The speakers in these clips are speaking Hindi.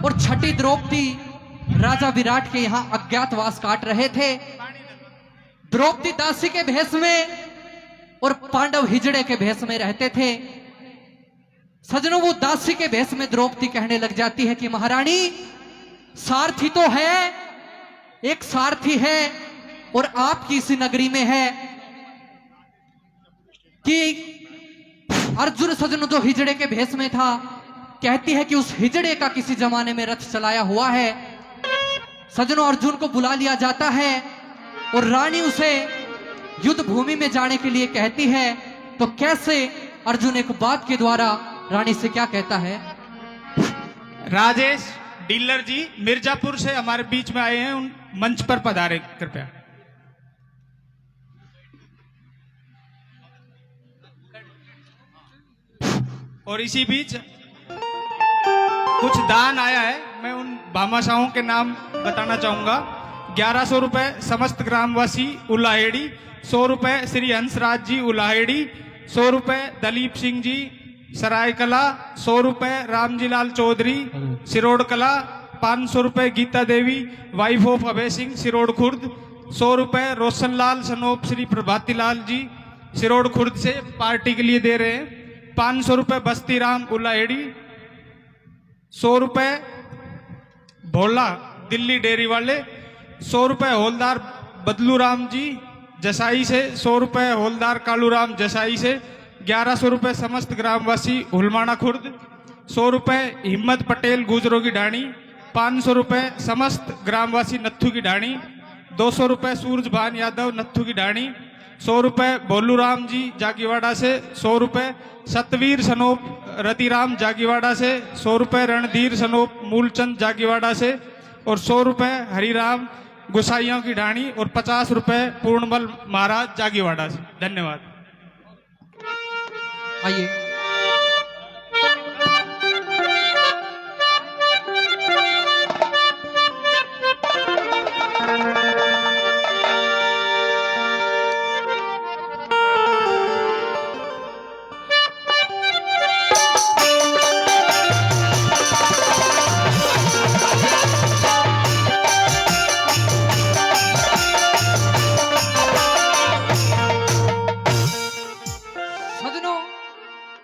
और छठी द्रौपदी राजा विराट के यहां अज्ञातवास काट रहे थे। द्रौपदी दासी के भेष में और पांडव हिजड़े के भेष में रहते थे। सजनों, वो दासी के भेष में द्रौपदी कहने लग जाती है कि महारानी, सारथी तो है, एक सारथी है और आपकी इसी नगरी में है कि अर्जुन सजनों जो हिजड़े के भेष में था, कहती है कि उस हिजड़े का किसी जमाने में रथ चलाया हुआ है। सजनों, अर्जुन को बुला लिया जाता है और रानी उसे युद्ध भूमि में जाने के लिए कहती है। तो कैसे अर्जुन एक बात के द्वारा रानी से क्या कहता है? राजेश डीलर जी मिर्जापुर से हमारे बीच में आए हैं, उन मंच पर पधारे कृपया। और इसी बीच कुछ दान आया है, मैं उन भामाशाहों के नाम बताना चाहूंगा। 1100 रुपए समस्त ग्रामवासी उलाहेड़ी, 100 रुपए श्री हंसराज जी उलाहेड़ी, 100 रुपए दलीप सिंह जी सरायकला, 100 रुपए रामजीलाल चौधरी सिरोड़ कला, 500 रुपए गीता देवी वाइफ ऑफ अभय सिंह सिरोड़ खुर्द, 100 रुपए रोशनलाल सनोप श्री प्रभाती लाल जी सिरोड़ खुर्द से पार्टी के लिए दे रहे हैं। 500 रुपए बस्ती राम उलाहेड़ी, 100 रुपए भोला दिल्ली डेयरी वाले, 100 रुपए हौलदार बदलू राम जी जसाई से, 100 रुपए हौलदार कालू राम जसाई से, 1100 रुपए समस्त ग्रामवासी हुलमाना खुर्द, 100 रुपए हिम्मत पटेल गुजरों की ढाणी, 500 रुपए समस्त ग्रामवासी नत्थू की ढाणी, 200 रुपए सूरजभान यादव नत्थू की ढाणी, 100 रुपए भोलूराम जी जागीवाड़ा से, 100 रुपए सतवीर सनोप रतिराम जागीवाड़ा से, 100 रुपए रणधीर सनोप मूलचंद जागीवाड़ा से और 100 रुपए हरिराम गुसाइयों की ढाणी और 50 रुपए पूर्णमल महाराज जागीवाड़ा से। धन्यवाद। आइए।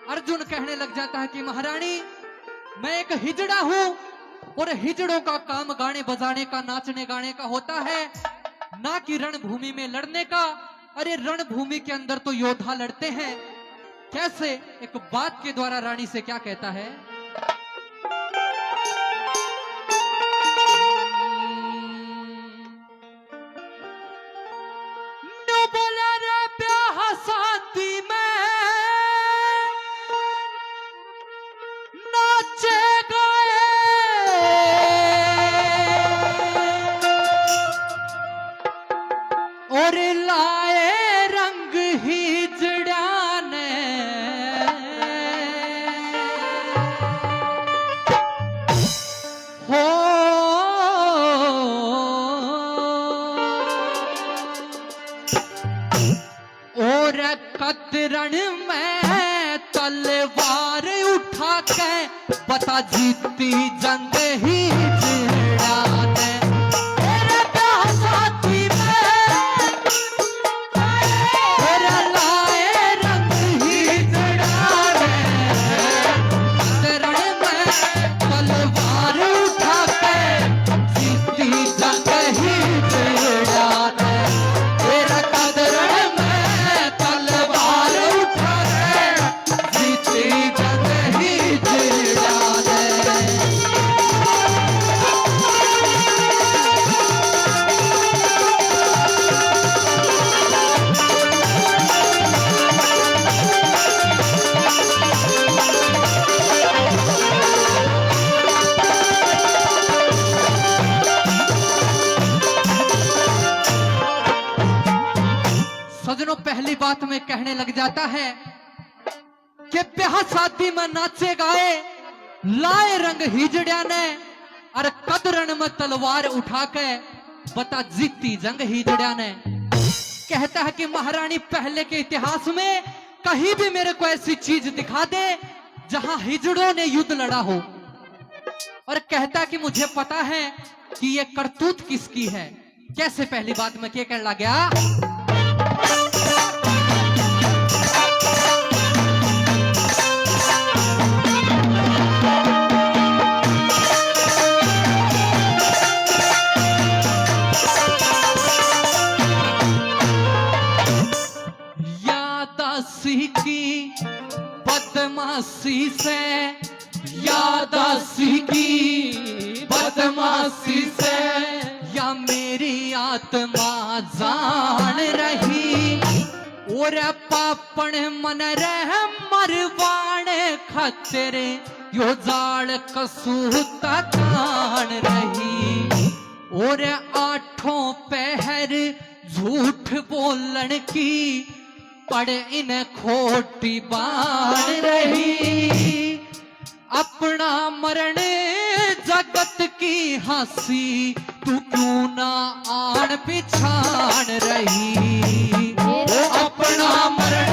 अर्जुन कहने लग जाता है कि महारानी, मैं एक हिजड़ा हूं और हिजड़ों का काम गाने बजाने का, नाचने गाने का होता है, ना कि रणभूमि में लड़ने का। अरे रणभूमि के अंदर तो योद्धा लड़ते हैं। कैसे? एक बात के द्वारा रानी से क्या कहता है? बोला रे ब्याह शादी में और लाए रंग हिजड़ा ने, हो और कतरण में तलवार उठा के बता जीती जंग हिजड़ा ने। सजनों, पहली बात में कहने लग जाता है कि ब्याह शादी में नाचे गाए लाए रंग हिजड़िया ने, और कदरन में तलवार उठा के बता जीती जंग हिजड़िया ने। कहता है कि महारानी, पहले के इतिहास में कहीं भी मेरे को ऐसी चीज दिखा दे जहां हिजड़ों ने युद्ध लड़ा हो। और कहता कि मुझे पता है कि ये करतूत किसकी है। कैसे पहली बात में क्या कहने लग गया, दासी की बदमाशी से, या दासी की बदमाशी से, या मेरी आत्मा जान रही, और पापण मन रह मरवाण खातिर यो जाड़ कसूता तान रही, और आठों पहर झूठ बोलन की पड़ इन खोटी बाण रही, अपना मरण जगत की हंसी तू क्यों ना आन पिछाण रही, अपना मरण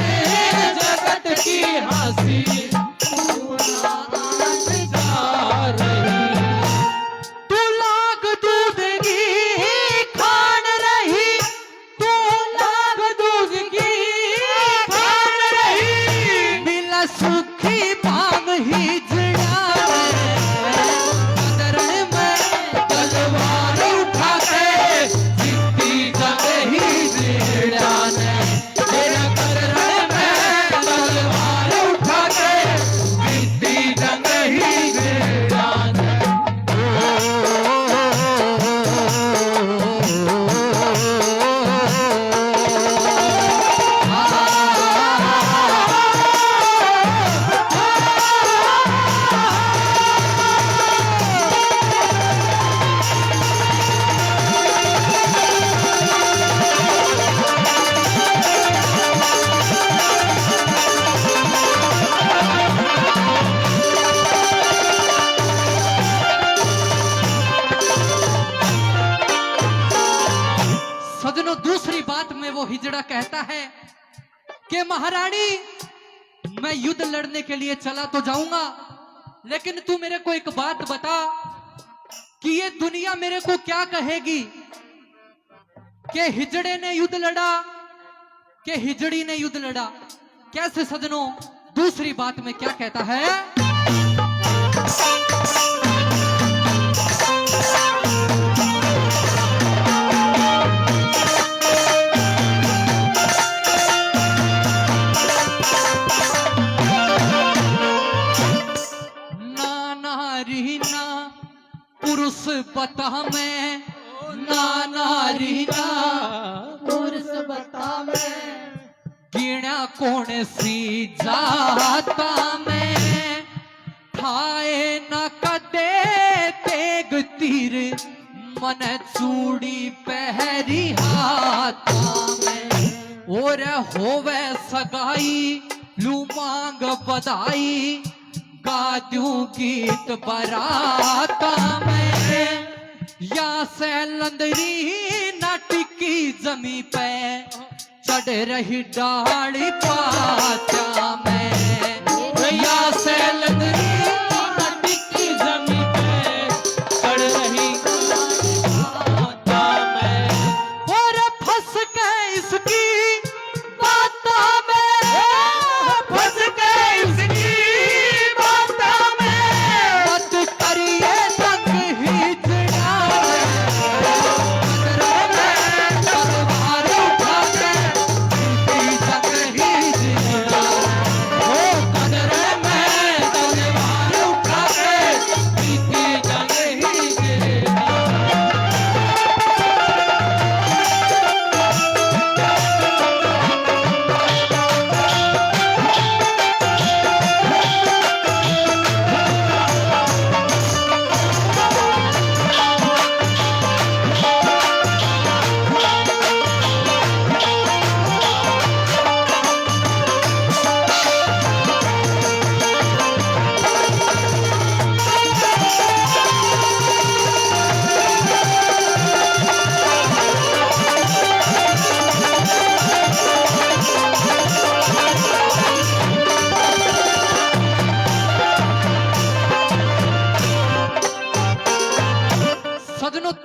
जगत की हंसी तू ना आन पिछाण रही, तू लाग दूध की खान रही, तू लाग दूध की सुखी भाग ही जड़ा कदरण में तलवार उठा के जीती जग ही जड़ा ने, तेरा कदरण में तलवार उठा के जीती जग ही जड़ा ने। सजनों, दूसरी बात में वो हिजड़ा कहता है कि महारानी, मैं युद्ध लड़ने के लिए चला तो जाऊंगा, लेकिन तू मेरे को एक बात बता कि ये दुनिया मेरे को क्या कहेगी कि हिजड़े ने युद्ध लड़ा, कि हिजड़ी ने युद्ध लड़ा। कैसे सजनों, दूसरी बात में क्या कहता है, पुरुष बता मैं, ना नारी ना पुरुष बता मैं, गिणा कौन सी जाता मैं, ठाए न कदे तेग तीर, मन चूड़ी पहरी हाथा में, और होवे सगाई लू मांग बधाई, गादू गीत बराता में, या सैलंदरी नाटिकी जमी पे चढ़ रही डाली पाचा में, या सैलंदरी नाटिकी जमी पे चढ़ रही पाचा में, और फंस गए इसकी बाता में, फंस गए इसकी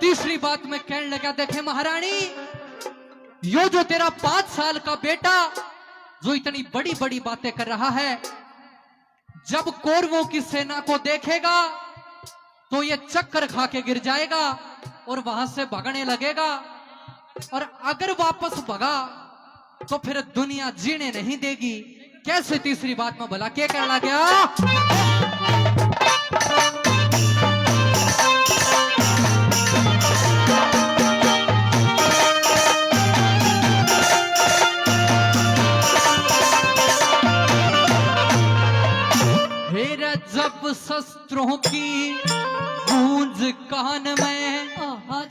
तीसरी बात में कहने लगा, देखे महारानी, यो जो तेरा 5 साल का बेटा जो इतनी बड़ी बड़ी बातें कर रहा है, जब कौरवों की सेना को देखेगा तो ये चक्कर खा के गिर जाएगा और वहां से भागने लगेगा, और अगर वापस भगा तो फिर दुनिया जीने नहीं देगी। कैसे तीसरी बात में भला क्या करना गया? जब शस्त्रों की गूंज कान में,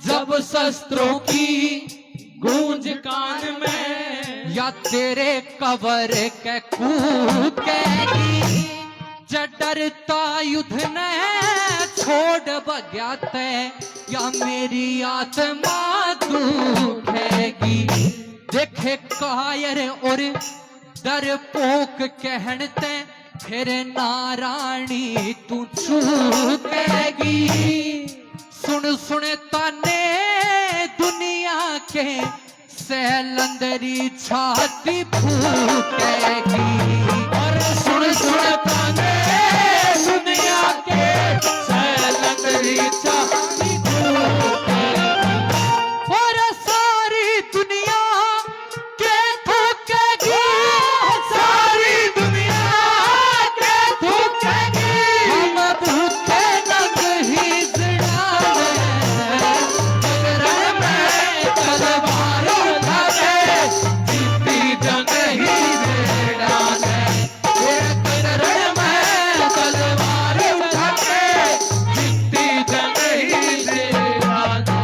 जब शस्त्रों की गूंज कान में, या तेरे कवर के कूकेगी, डरता युद्ध ने छोड़ बग्याते, या मेरी आत्मा दुखेगी। देखे कायर और डरपोक कहते, फिर नारायणी तू चूकेगी। सुन सुन ताने दुनिया के, सैलंदरी छाती फूकेगी। और सुन सुन ताने दुनिया के, सैलंदरी छाती फूकेगी। और सारी दुनिया के फूकेगी, सारी दुनिया के फूकेगी। हम भूखे नहीं जिड़ावे, रण में तलवार उठा के, जीती जंग ही डाले। रण में तलवार उठा के, जीती जंग ही डाले।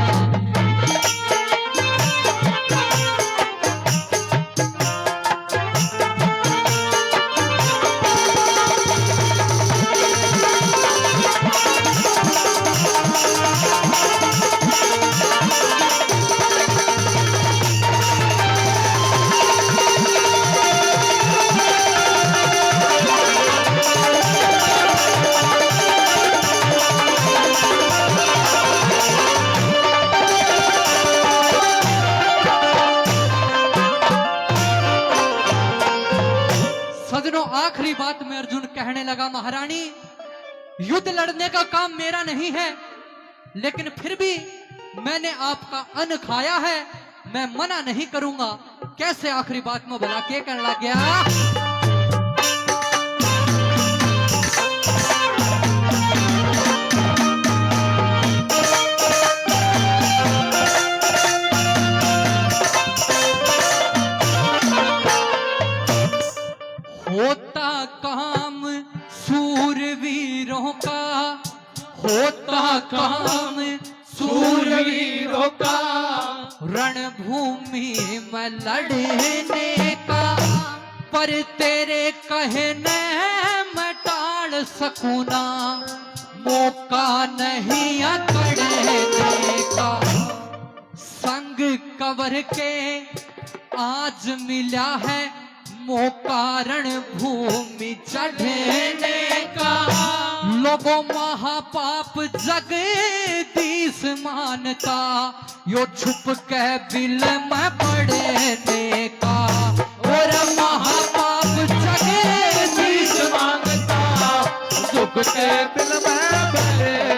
सजनों, आखिरी बात में अर्जुन कहने लगा, महारानी, युद्ध लड़ने का काम मेरा नहीं है, लेकिन फिर भी मैंने आपका अन्न खाया है, मैं मना नहीं करूंगा। कैसे आखिरी बात में भला क्या करने लग गया? होता काम सूरवीरों का, होता काम सूरवीरों का, रणभूमि में लड़ने का, पर तेरे कहने मैं टाल सकूं ना, मौका नहीं अकड़ने का। संग कवर के आज मिला है मौका, रणभूमि चढ़ने का। लोगों महापाप जगदीश मानता, यो छुप के बिल में पड़ने का। और महापाप जगदीश मांगता, दुख के बिल में पड़े